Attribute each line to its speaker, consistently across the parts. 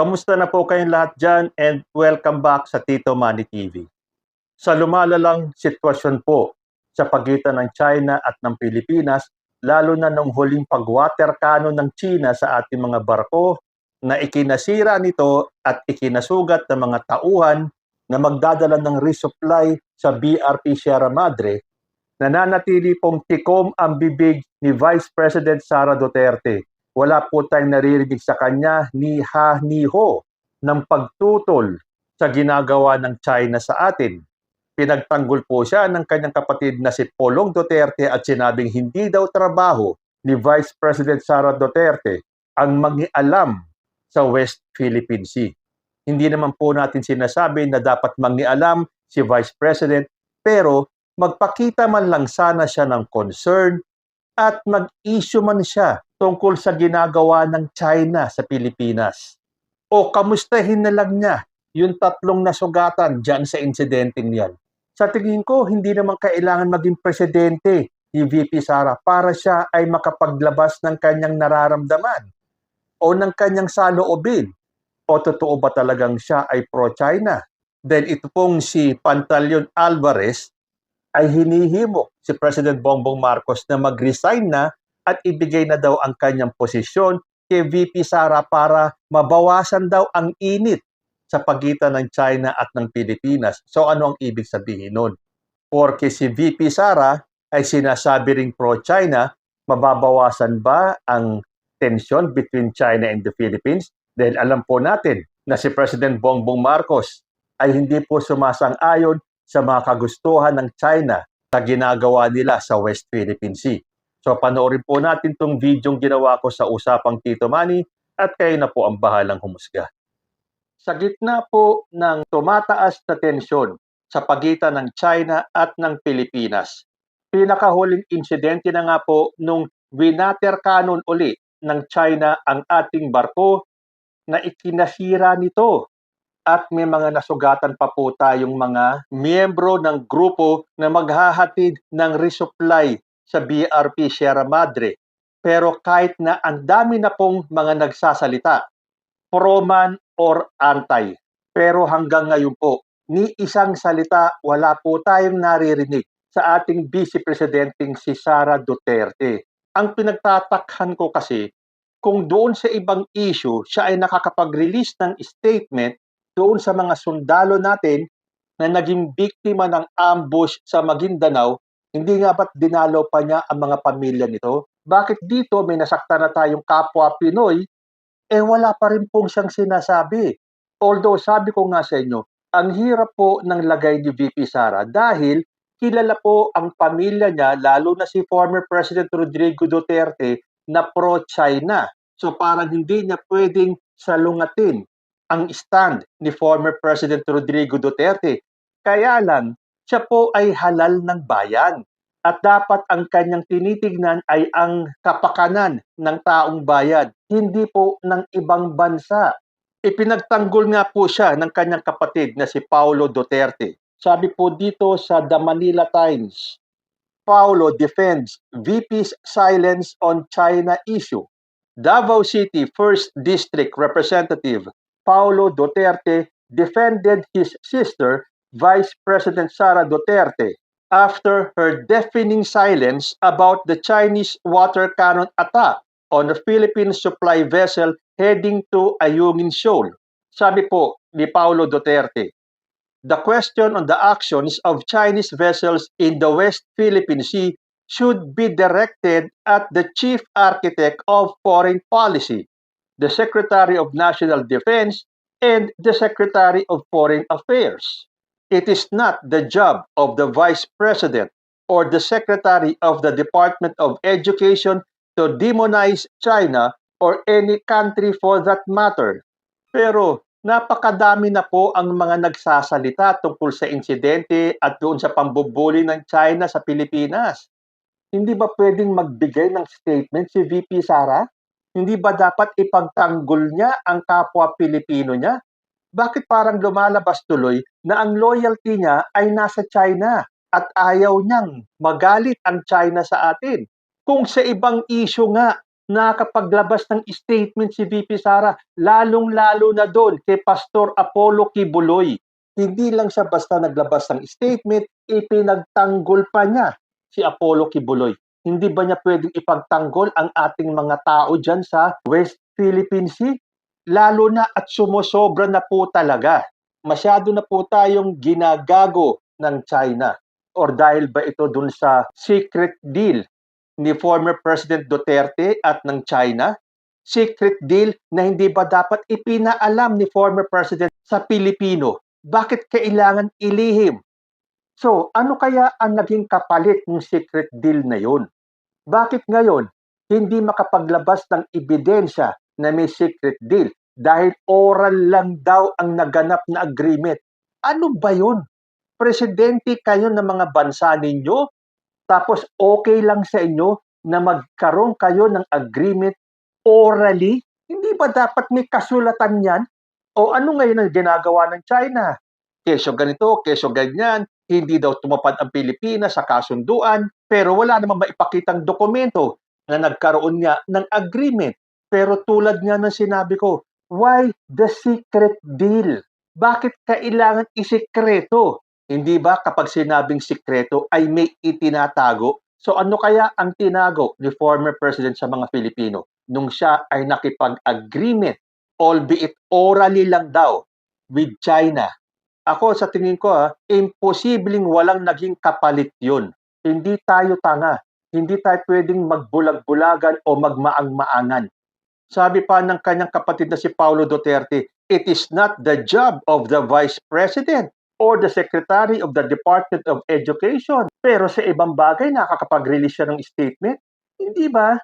Speaker 1: Kamusta na po kayong lahat dyan and welcome back sa Tito Manny TV. Sa lumalalang sitwasyon po sa pagitan ng China at ng Pilipinas, lalo na nung huling pag-water cannon ng China sa ating mga barko na ikinasira nito at ikinasugat ng mga tauhan na magdadala ng resupply sa BRP Sierra Madre, nananatili pong tikom ang bibig ni Vice President Sara Duterte. Wala po tayong naririnig sa kanya ni ha ni ho ng pagtutol sa ginagawa ng China sa atin. Pinagtanggol po siya ng kanyang kapatid na si Polong Duterte at sinabing hindi daw trabaho ni Vice President Sara Duterte ang mangialam sa West Philippine Sea. Hindi naman po natin sinasabi na dapat mangialam si Vice President, pero magpakita man lang sana siya ng concern at mag-issue man siya tungkol sa ginagawa ng China sa Pilipinas. O kamustahin na lang niya yung 3 nasugatan dyan sa insidenteng yan. Sa tingin ko, hindi naman kailangan maging presidente ni VP Sara para siya ay makapaglabas ng kanyang nararamdaman o ng kanyang saloobin. O totoo ba talagang siya ay pro-China? Then ito pong si Pantaleon Alvarez ay hinihimok si President Bongbong Marcos na mag-resign na at ibigay na daw ang kanyang posisyon kay VP Sara para mabawasan daw ang init sa pagitan ng China at ng Pilipinas. So ano ang ibig sabihin nun? Porque si VP Sara ay sinasabi ring pro-China, mababawasan ba ang tension between China and the Philippines? Dahil alam po natin na si President Bongbong Marcos ay hindi po sumasang-ayon sa mga kagustuhan ng China sa ginagawa nila sa West Philippine Sea. So panoorin po natin itong video ginawa ko sa Usapang Tito Manny at kayo na po ang bahalang humusga. Sa gitna po ng tumataas na tensyon sa pagitan ng China at ng Pilipinas, pinakahuling insidente na nga po nung winater cannon uli ng China ang ating barko na ikinasira nito. At may mga nasugatan pa po tayong mga miyembro ng grupo na maghahatid ng resupply sa BRP Sierra Madre. Pero kahit na ang dami na pong mga nagsasalita, pro-man or anti, pero hanggang ngayon po, ni isang salita wala po tayong naririnig sa ating Vice Presidenteng si Sara Duterte. Ang pinagtatakhan ko kasi, kung doon sa ibang issue siya ay nakakapag-release ng statement doon sa mga sundalo natin na naging biktima ng ambush sa Maguindanao, hindi nga ba't dinalaw pa niya ang mga pamilya nito? Bakit dito may nasaktan na tayong kapwa Pinoy, wala pa rin pong siyang sinasabi? Although sabi ko nga sa inyo, ang hirap po ng lagay ni VP Sara dahil kilala po ang pamilya niya, lalo na si former President Rodrigo Duterte na pro-China. So parang hindi niya pwedeng salungatin ang stand ni former President Rodrigo Duterte. Kaya lang, siya po ay halal ng bayan at dapat ang kanyang tinitignan ay ang kapakanan ng taong bayan, hindi po ng ibang bansa. Ipinagtanggol nga po siya ng kanyang kapatid na si Paulo Duterte. Sabi po dito sa The Manila Times, Paulo defends VP's silence on China issue. Davao City 1st District Representative Paulo Duterte defended his sister, Vice President Sara Duterte, after her deafening silence about the Chinese water cannon attack on a Philippine supply vessel heading to Ayungin Shoal. Sabi po ni Paulo Duterte, the question on the actions of Chinese vessels in the West Philippine Sea should be directed at the Chief Architect of Foreign Policy, the Secretary of National Defense, and the Secretary of Foreign Affairs. It is not the job of the Vice President or the Secretary of the Department of Education to demonize China or any country for that matter. Pero napakadami na po ang mga nagsasalita tungkol sa insidente at doon sa pambubuli ng China sa Pilipinas. Hindi ba pwedeng magbigay ng statement si VP Sara? Hindi ba dapat ipagtanggol niya ang kapwa Pilipino niya? Bakit parang lumalabas tuloy na ang loyalty niya ay nasa China at ayaw niyang magalit ang China sa atin? Kung sa ibang issue nga Nakapaglabas ng statement si VP Sara, lalong-lalo na doon kay Pastor Apollo Kibuloy. Hindi lang siya basta naglabas ng statement, ipinagtanggol pa niya si Apollo Kibuloy. Hindi ba niya pwedeng ipagtanggol ang ating mga tao dyan sa West Philippine Sea? Lalo na at sumosobra na po talaga. Masyado na po tayong ginagago ng China. Or dahil ba ito dun sa secret deal ni former President Duterte at ng China? Secret deal na hindi ba dapat ipinaalam ni former President sa Pilipino? Bakit kailangan ilihim? So, ano kaya ang naging kapalit ng secret deal na yun? Bakit ngayon hindi makapaglabas ng ebidensya na may secret deal dahil oral lang daw ang naganap na agreement? Ano ba yun? Presidente kayo ng mga bansa ninyo, tapos okay lang sa inyo na magkaroon kayo ng agreement orally? Hindi ba dapat may kasulatan yan? O ano ngayon ang ginagawa ng China? Kesyo ganito, kesyo ganyan, hindi daw tumupad ang Pilipinas sa kasunduan, pero wala namang maipakitang dokumento na nagkaroon nga ng agreement. Pero tulad nga ng sinabi ko, why the secret deal? Bakit kailangan isikreto? Hindi ba kapag sinabing sikreto ay may itinatago? So ano kaya ang tinago ni former President sa mga Pilipino nung siya ay nakipag-agreement, albeit orally lang daw, with China? Ako sa tingin ko, imposibleng walang naging kapalit yun. Hindi tayo tanga. Hindi tayo pwedeng magbulag-bulagan o magmaang-maangan. Sabi pa ng kanyang kapatid na si Paulo Duterte, it is not the job of the Vice President or the Secretary of the Department of Education. Pero sa ibang bagay, nakakapag-release siya ng statement. Hindi ba?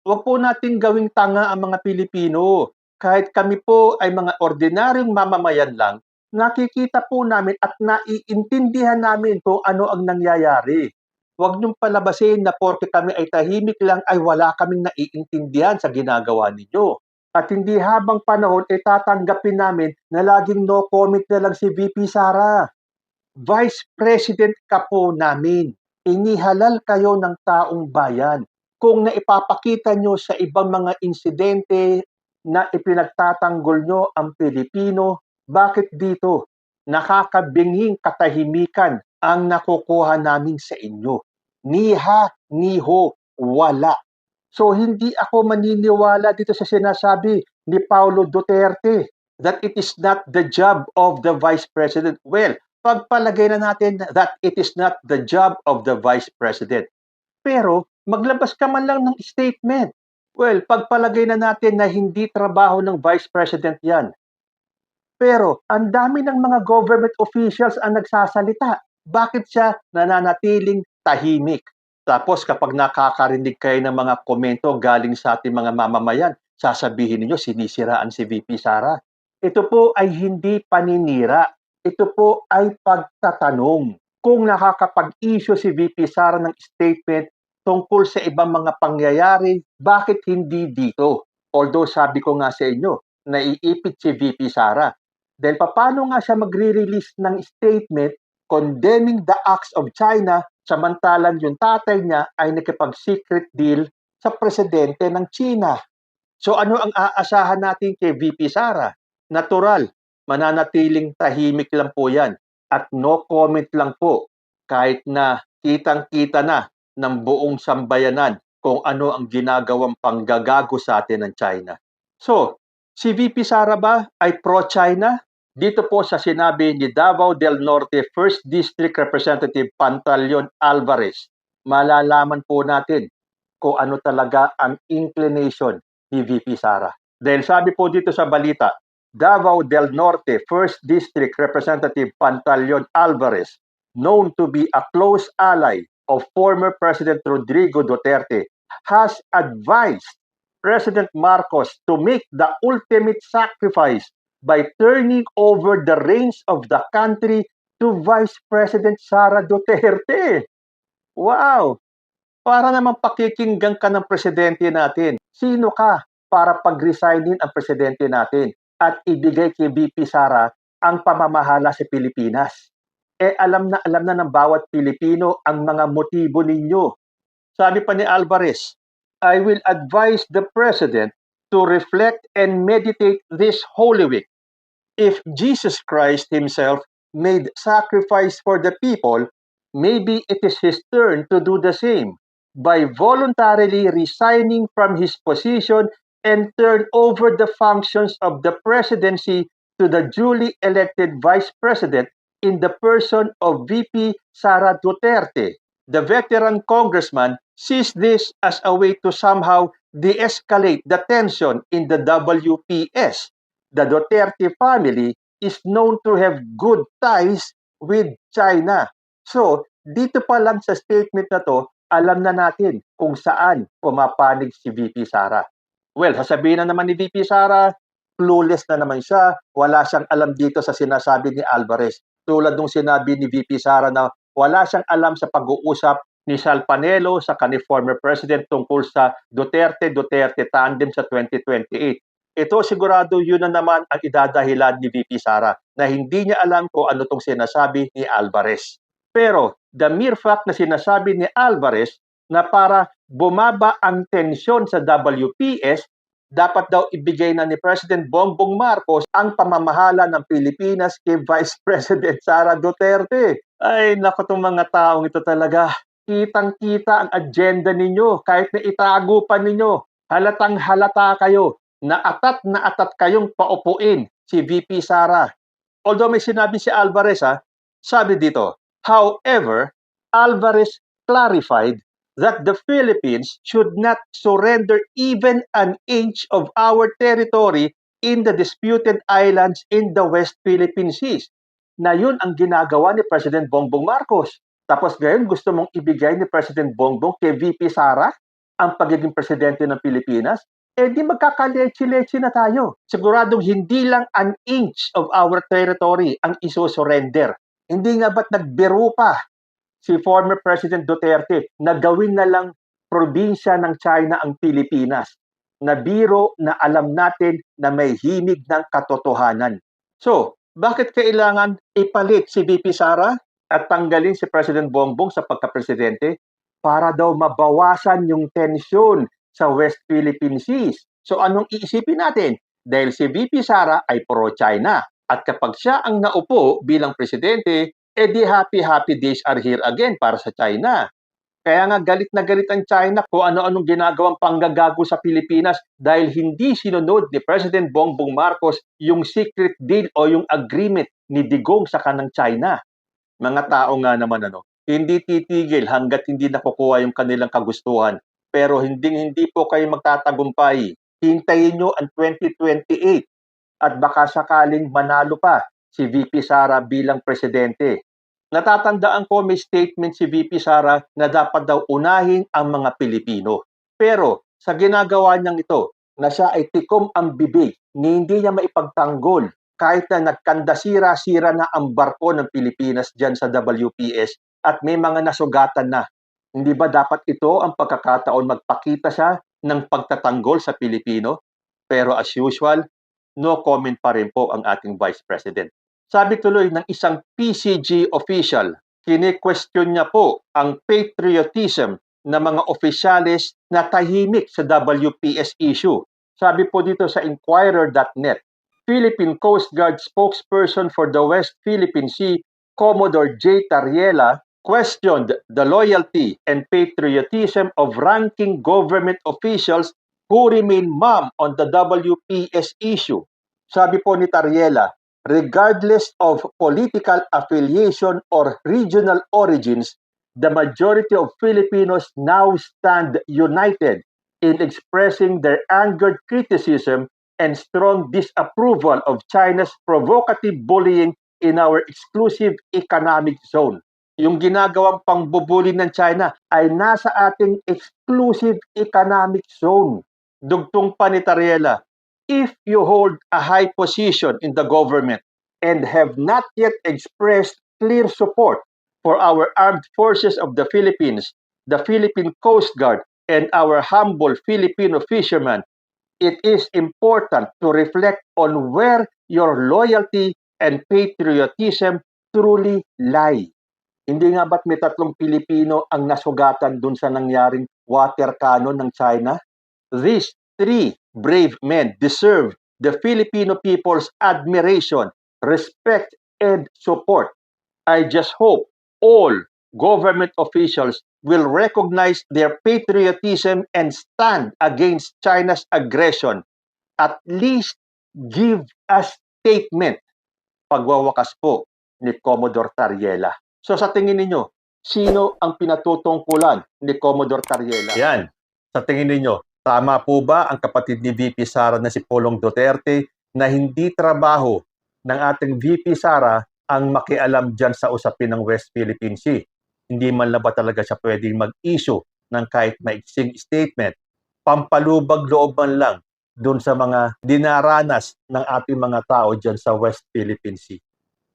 Speaker 1: Huwag po natin gawing tanga ang mga Pilipino. Kahit kami po ay mga ordinaryong mamamayan lang, nakikita po namin at naiintindihan namin kung ano ang nangyayari. Huwag niyong palabasin na porke kami ay tahimik lang ay wala kaming naiintindihan sa ginagawa ninyo. At hindi habang panahon ay tatanggapin namin na laging no comment na lang si VP Sara. Vice President ka po namin. Inihalal kayo ng taong bayan. Kung naipapakita nyo sa ibang mga insidente na ipinagtatanggol nyo ang Pilipino, bakit dito? Nakakabinging katahimikan ang nakukuha namin sa inyo. Niha, niho, wala. So hindi ako maniniwala dito sa sinasabi ni Paulo Duterte that it is not the job of the Vice President. Well, pagpalagay na natin that it is not the job of the Vice President. Pero maglabas ka man lang ng statement. Well, pagpalagay na natin na hindi trabaho ng Vice President yan. Pero ang dami ng mga government officials ang nagsasalita. Bakit siya nananatiling tahimik? Tapos kapag nakakarinig kayo ng mga komento galing sa ating mga mamamayan, sasabihin ninyo sinisiraan si VP Sara. Ito po ay hindi paninira. Ito po ay pagtatanong. Kung nakakapag-issue si VP Sara ng statement tungkol sa ibang mga pangyayari, bakit hindi dito? Although sabi ko nga sa inyo, naiipit si VP Sara. Dahil paano nga siya magre-release ng statement condemning the acts of China samantalang yung tatay niya ay nakipag-secret deal sa presidente ng China. So ano ang aasahan natin kay VP Sara? Natural, mananatiling tahimik lang po yan at no comment lang po kahit na kitang-kita na ng buong sambayanan kung ano ang ginagawang panggagago sa atin ng China. So, si VP Sara ba ay pro-China? Dito po sa sinabi ni Davao del Norte 1st District Representative Pantaleon Alvarez, malalaman po natin kung ano talaga ang inclination ni VP Sara. Dahil sabi po dito sa balita, Davao del Norte 1st District Representative Pantaleon Alvarez, known to be a close ally of former President Rodrigo Duterte, has advised President Marcos to make the ultimate sacrifice by turning over the reins of the country to Vice President Sara Duterte. Wow! Para naman pakikinggan ka ng presidente natin. Sino ka para pag-resignin ang presidente natin at ibigay kay VP Sara ang pamamahala sa Pilipinas? Alam na ng bawat Pilipino ang mga motibo ninyo. Sabi pa ni Alvarez, I will advise the President to reflect and meditate this Holy Week. If Jesus Christ himself made sacrifice for the people, maybe it is his turn to do the same by voluntarily resigning from his position and turn over the functions of the presidency to the duly elected vice president in the person of VP Sara Duterte. The veteran congressman sees this as a way to somehow de-escalate the tension in the WPS. The Duterte family is known to have good ties with China. So, dito pa lang sa statement na to, alam na natin kung saan pumapanig si VP Sara. Well, sasabihin na naman ni VP Sara, clueless na naman siya, wala siyang alam dito sa sinasabi ni Alvarez. Tulad nung sinabi ni VP Sara na wala siyang alam sa pag-uusap ni Sal Panelo sa kanil former president tungkol sa Duterte-Duterte tandem sa 2028. Ito sigurado yun na naman ang idadahilan ni VP Sara na hindi niya alam kung ano tong sinasabi ni Alvarez. Pero the mere fact na sinasabi ni Alvarez na para bumaba ang tensyon sa WPS, dapat daw ibigay na ni President Bongbong Marcos ang pamamahala ng Pilipinas kay Vice President Sara Duterte. Ay, naku, itong mga taong ito talaga. Kitang-kita ang agenda ninyo kahit na itago pa ninyo. Halatang halata kayo na atat kayong paupuin si VP Sara. Although may sinabi si Alvarez, sabi dito, however, Alvarez clarified that the Philippines should not surrender even an inch of our territory in the disputed islands in the West Philippine Seas. Na yun ang ginagawa ni President Bongbong Marcos. Tapos ngayon gusto mong ibigay ni President Bongbong kay VP Sara ang pagiging presidente ng Pilipinas? Eh di magkakaleche-leche na tayo. Siguradong hindi lang an inch of our territory ang iso-surrender. Hindi nga ba't nagbiro pa si former President Duterte na gawin na lang probinsya ng China ang Pilipinas? Na biro na alam natin na may himig ng katotohanan. So, bakit kailangan ipalit si VP Sara at tanggalin si President Bongbong sa pagka-presidente? Para daw mabawasan yung tensyon sa West Philippine Seas. So anong iisipin natin? Dahil si VP Sara ay pro-China. At kapag siya ang naupo bilang presidente, edi happy days are here again para sa China. Kaya nga galit na galit ang China kung ano-anong ginagawang panggagago sa Pilipinas dahil hindi sinunod ni President Bongbong Marcos yung secret deal o yung agreement ni Digong sa kanang China. Mga tao nga naman hindi titigil hanggat hindi nakukuha yung kanilang kagustuhan. Pero hindi po kayo magtatagumpay. Hintayin nyo ang 2028 at baka sakaling manalo pa si VP Sara bilang presidente. Natatandaan ko may statement si VP Sara na dapat daw unahin ang mga Pilipino. Pero sa ginagawa niyang ito, na siya ay tikom ang bibig, hindi niya maipagtanggol kahit na nagkandasira-sira na ang barko ng Pilipinas dyan sa WPS at may mga nasugatan na. Hindi ba dapat ito ang pagkakataon magpakita siya ng pagtatanggol sa Pilipino? Pero as usual, no comment pa rin po ang ating Vice President. Sabi tuloy ng isang PCG official, kini-question niya po ang patriotism ng mga opisyales na tahimik sa WPS issue. Sabi po dito sa Inquirer.net, Philippine Coast Guard spokesperson for the West Philippine Sea, Commodore J. Tariela, questioned the loyalty and patriotism of ranking government officials who remain mum on the WPS issue. Sabi po ni Tariela, regardless of political affiliation or regional origins, the majority of Filipinos now stand united in expressing their angered criticism and strong disapproval of China's provocative bullying in our exclusive economic zone. Yung ginagawang pangbubuli ng China ay nasa ating exclusive economic zone. Dugtong pa ni Tariela, if you hold a high position in the government and have not yet expressed clear support for our armed forces of the Philippines, the Philippine Coast Guard, and our humble Filipino fishermen, it is important to reflect on where your loyalty and patriotism truly lie. Hindi nga ba't may 3 Pilipino ang nasugatan dun sa nangyaring water cannon ng China? These three brave men deserve the Filipino people's admiration, respect, and support. I just hope all government officials will recognize their patriotism and stand against China's aggression. At least give a statement. Pagwawakas po ni Commodore Tariela. So sa tingin ninyo, sino ang pinatutungkulan ni Commodore Tariela? Yan. Sa tingin ninyo, tama po ba ang kapatid ni VP Sara na si Pulong Duterte na hindi trabaho ng ating VP Sara ang makialam dyan sa usapin ng West Philippine Sea? Hindi man lang ba talaga siya pwedeng mag-issue ng kahit maiksing statement, pampalubag loob man lang doon sa mga dinaranas ng ating mga tao dyan sa West Philippine Sea?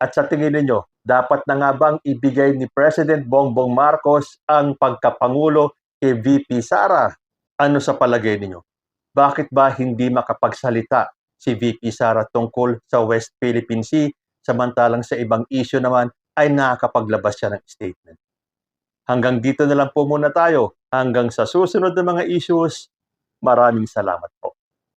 Speaker 1: At sa tingin ninyo, dapat na nga bang ibigay ni President Bongbong Marcos ang pagkapangulo kay VP Sara? Ano sa palagay ninyo? Bakit ba hindi makapagsalita si VP Sara tungkol sa West Philippine Sea, samantalang sa ibang issue naman ay nakakapaglabas siya ng statement? Hanggang dito na lang po muna tayo. Hanggang sa susunod na mga issues, maraming salamat.